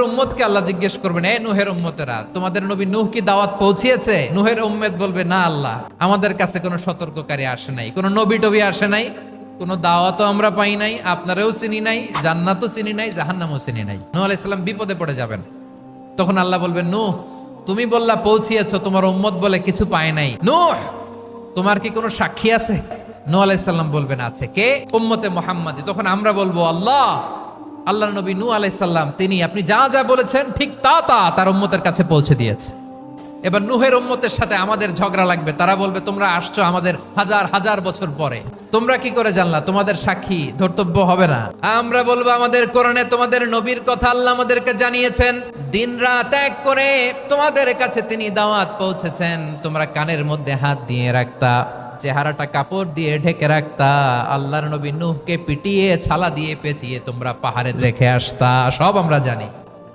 উম্মতকে আল্লাহ জিজ্ঞেস করবেন, এ নূহের উম্মতেরা, তোমাদের নবী নূহ কি দাওয়াত পৌঁছিয়েছে? নূহের উম্মত বলবে, না আল্লাহ, আমাদের কাছে কোনো সতর্ককারী আসে নাই, কোনো নবী টবি আসে নাই, কোনো দাওয়াতও আমরা পাই নাই, আপনারাও চিনি নাই, জান্নাতও চিনি নাই, জাহান্নামও চিনি নাই। নূহ আলাইহিস সালাম বিপদে পড়ে যাবেন। তখন আল্লাহ বলবেন, নূহ তুমি বললা পৌঁছিয়েছো, তোমার উম্মত বলে কিছু পায় নাই। নূহ তোমার কি কোনো সাক্ষী আছে? নূহ আলাইহিস সালাম বলবেন, আছে। কে? উম্মতে মুহাম্মাদি। তখন আমরা বলবো, আল্লাহ, আল্লাহর নবী নূহ আলাইহিস সালাম তিনি আপনি যা যা বলেছেন ঠিক তা তা তার উম্মতের কাছে পৌঁছে দিয়েছে। এবার নূহের উম্মতের সাথে আমাদের ঝগড়া লাগবে। তারা বলবে, তোমরা আসছো আমাদের হাজার হাজার বছর পরে, তোমরা কি করে জানলা? তোমাদের সাক্ষী ধর্তব্য হবে না? আমরা বলবো, আমাদের কোরআনে তোমাদের নবীর কথা আল্লাহ আমাদেরকে জানিয়েছেন, দিন রাত এক করে তোমাদের কাছে তিনি দাওয়াত পৌঁছেছেন। তোমরা কানের মধ্যে হাত দিয়ে রাখতা, চেহারাটা কাপড় দিয়ে ঢেকে রাখতা, আল্লাহর নবী নূহকে পিটিয়ে ছালা দিয়ে পেঁচিয়ে তোমরা পাহাড়ে রেখে আসতা, সব আমরা জানি।